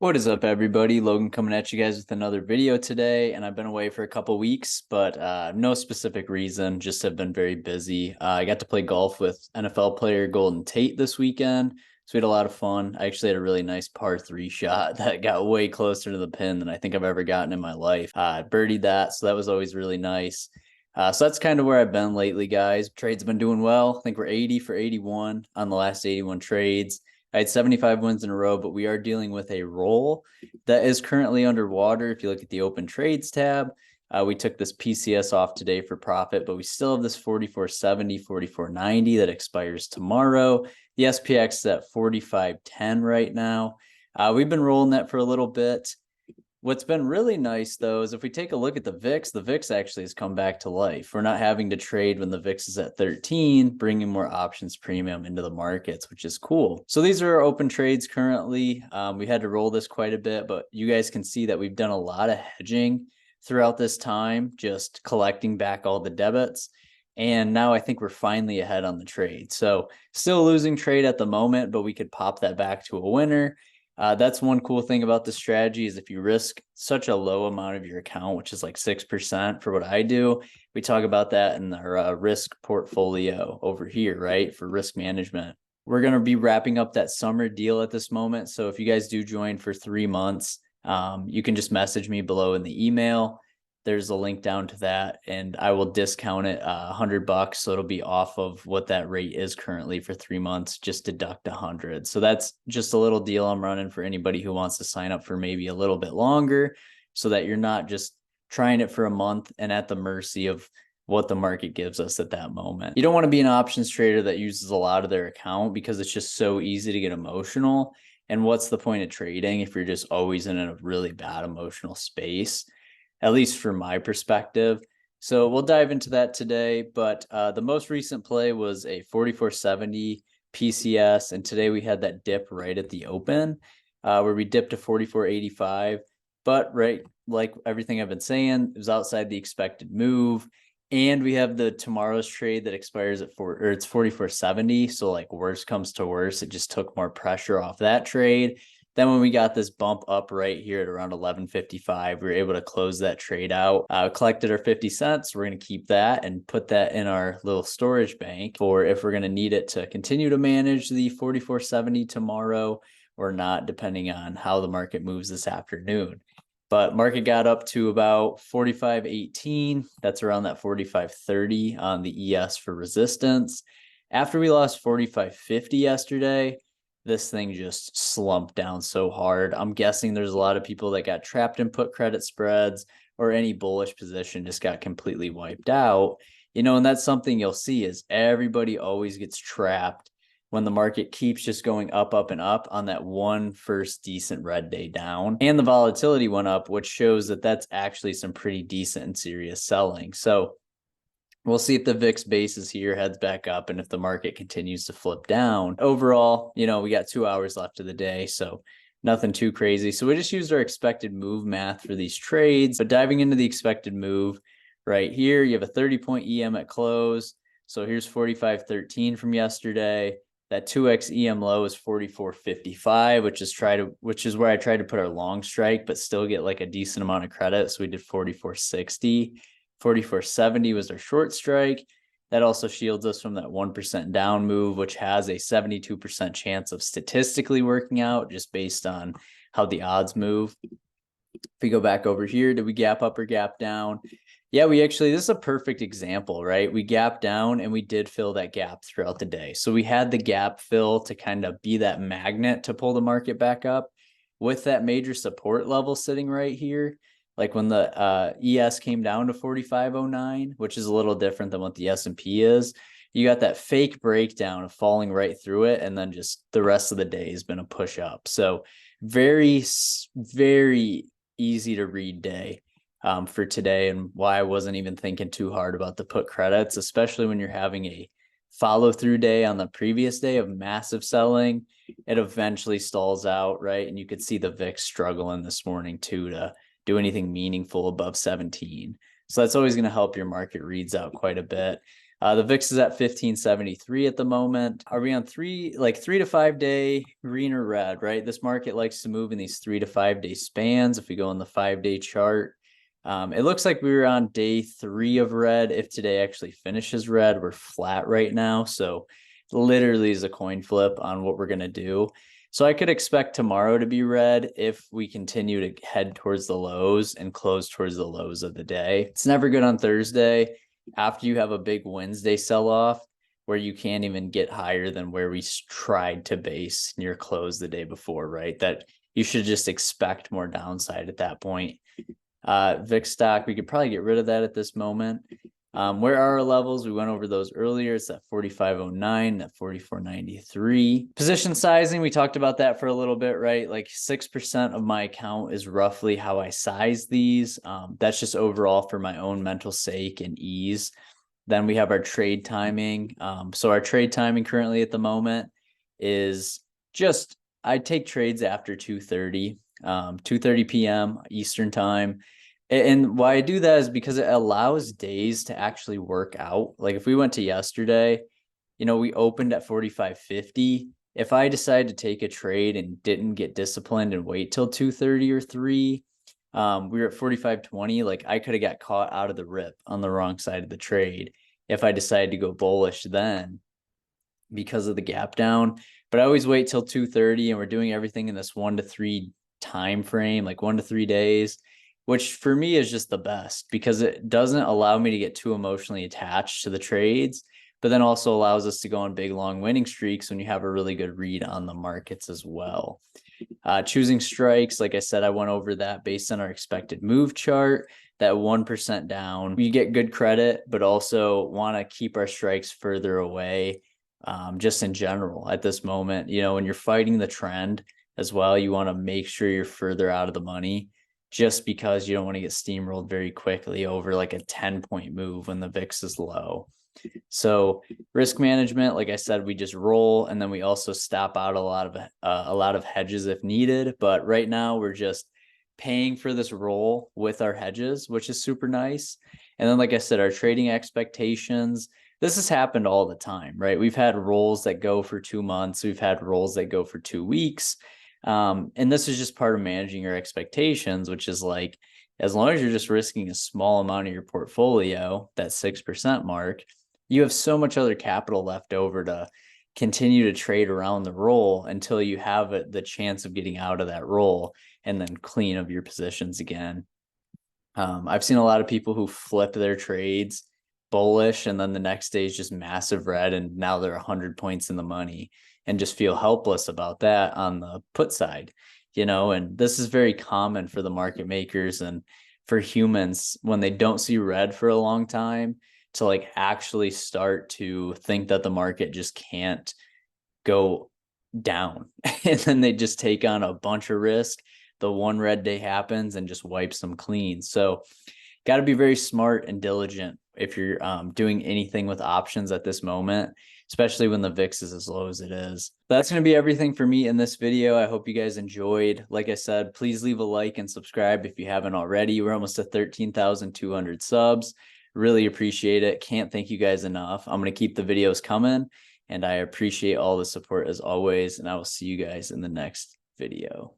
What is up, everybody? Logan coming at you guys with another video today, and I've been away for a couple weeks, but no specific reason, just have been very busy. I got to play golf with NFL player Golden Tate this weekend, so we had a lot of fun. I actually had a really nice par 3 shot that got way closer to the pin than I think I've ever gotten in my life. I birdied that, so that was always really nice. So that's kind of where I've been lately, guys. Trades have been doing well. I think we're 80 for 81 on the last 81 trades. I had 75 wins in a row, but we are dealing with a roll that is currently underwater. If you look at the open trades tab, we took this PCS off today for profit, but we still have this 4470, 4490 that expires tomorrow. The SPX is at 4510 right now. We've been rolling that for a little bit. What's been really nice, though, is if we take a look at the VIX actually has come back to life. We're not having to trade when the VIX is at 13, bringing more options premium into the markets, which is cool. So these are our open trades currently. We had to roll this quite a bit, but you guys can see that we've done a lot of hedging throughout this time, just collecting back all the debits. And now I think we're finally ahead on the trade. So still losing trade at the moment, but we could pop that back to a winner. That's one cool thing about the strategy is if you risk such a low amount of your account, which is like 6% for what I do, we talk about that in our risk portfolio over here, right? For risk management. We're going to be wrapping up that summer deal at this moment. So if you guys do join for 3 months, you can just message me below in the email. There's a link down to that, and I will discount it $100, so it'll be off of what that rate is currently for 3 months. Just deduct 100. So that's just a little deal I'm running for anybody who wants to sign up for maybe a little bit longer, so that you're not just trying it for a month and at the mercy of what the market gives us at that moment. You don't want to be an options trader that uses a lot of their account because it's just so easy to get emotional. And what's the point of trading if you're just always in a really bad emotional space? At least from my perspective. So we'll dive into that today. But the most recent play was a 4470 PCS. And today we had that dip right at the open where we dipped to 4485. But right, like everything I've been saying, it was outside the expected move. And we have the tomorrow's trade that expires at it's 4470. So like worst comes to worst, it just took more pressure off that trade. Then when we got this bump up right here at around 11.55, we were able to close that trade out. Collected our 50 cents. We're going to keep that and put that in our little storage bank for if we're going to need it to continue to manage the 4470 tomorrow or not, depending on how the market moves this afternoon. But market got up to about 45.18. That's around that 45.30 on the ES for resistance. After we lost 45.50 yesterday, this thing just slumped down so hard. I'm guessing there's a lot of people that got trapped in put credit spreads or any bullish position just got completely wiped out. And that's something you'll see is everybody always gets trapped when the market keeps just going up, up, and up on that one first decent red day down. And the volatility went up, which shows that that's actually some pretty decent and serious selling. So we'll see if the VIX basis here heads back up and if the market continues to flip down. Overall, we got 2 hours left of the day, so nothing too crazy. So we just used our expected move math for these trades. But diving into the expected move right here, you have a 30-point EM at close. So here's 45.13 from yesterday. That 2x EM low is 44.55, which is where I tried to put our long strike, but still get like a decent amount of credit. So we did 44.60. 44.70 was our short strike. That also shields us from that 1% down move, which has a 72% chance of statistically working out just based on how the odds move. If we go back over here, did we gap up or gap down? Yeah, this is a perfect example, right? We gapped down and we did fill that gap throughout the day. So we had the gap fill to kind of be that magnet to pull the market back up with that major support level sitting right here. Like when the ES came down to 45.09, which is a little different than what the S&P is, you got that fake breakdown of falling right through it. And then just the rest of the day has been a push up. So very, very easy to read day for today, and why I wasn't even thinking too hard about the put credits, especially when you're having a follow through day on the previous day of massive selling. It eventually stalls out, right? And you could see the VIX struggling this morning too to do anything meaningful above 17. So that's always going to help your market reads out quite a bit. The VIX is at 1573 at the moment. Are we on 3 to 5 day green or red, right? This market likes to move in these 3 to 5 day spans. If we go on the 5-day chart, it looks like we were on day 3 of red. If today actually finishes red, we're flat right now. So literally is a coin flip on what we're going to do. So I could expect tomorrow to be red if we continue to head towards the lows and close towards the lows of the day. It's never good on Thursday after you have a big Wednesday sell-off where you can't even get higher than where we tried to base near close the day before, right? That you should just expect more downside at that point. VIX stock, we could probably get rid of that at this moment. Where are our levels? We went over those earlier. It's at 4509, at 4493. Position sizing, we talked about that for a little bit, right? Like 6% of my account is roughly how I size these. That's just overall for my own mental sake and ease. Then we have our trade timing. So our trade timing currently at the moment is just, I take trades after 2:30 p.m. Eastern time. And why I do that is because it allows days to actually work out. Like if we went to yesterday, we opened at 45.50. If I decide to take a trade and didn't get disciplined and wait till 2:30 or 3, we were at 45.20. Like I could have got caught out of the rip on the wrong side of the trade if I decided to go bullish then because of the gap down. But I always wait till 2:30, and we're doing everything in this 1 to 3 time frame, like 1 to 3 days, which for me is just the best because it doesn't allow me to get too emotionally attached to the trades, but then also allows us to go on big long winning streaks when you have a really good read on the markets as well. Choosing strikes, like I said, I went over that based on our expected move chart. That 1% down, we get good credit, but also want to keep our strikes further away. Just in general at this moment, when you're fighting the trend as well, you want to make sure you're further out of the money just because you don't want to get steamrolled very quickly over like a 10-point move when the VIX is low. So risk management, like I said, we just roll, and then we also stop out a lot of hedges if needed. But right now we're just paying for this roll with our hedges, which is super nice. And then, like I said, our trading expectations, this has happened all the time, right? We've had rolls that go for 2 months. We've had rolls that go for 2 weeks. And this is just part of managing your expectations, which is like, as long as you're just risking a small amount of your portfolio, that 6% mark, you have so much other capital left over to continue to trade around the roll until you have the chance of getting out of that roll and then clean up your positions again. I've seen a lot of people who flip their trades bullish and then the next day is just massive red, and now they're 100 points in the money and just feel helpless about that on the put side, and this is very common for the market makers and for humans when they don't see red for a long time to like actually start to think that the market just can't go down and then they just take on a bunch of risk. The one red day happens and just wipes them clean. So got to be very smart and diligent if you're doing anything with options at this moment, especially when the VIX is as low as it is. That's going to be everything for me in this video. I hope you guys enjoyed. Like I said, please leave a like and subscribe if you haven't already. We're almost at 13,200 subs. Really appreciate it. Can't thank you guys enough. I'm going to keep the videos coming, and I appreciate all the support as always, and I will see you guys in the next video.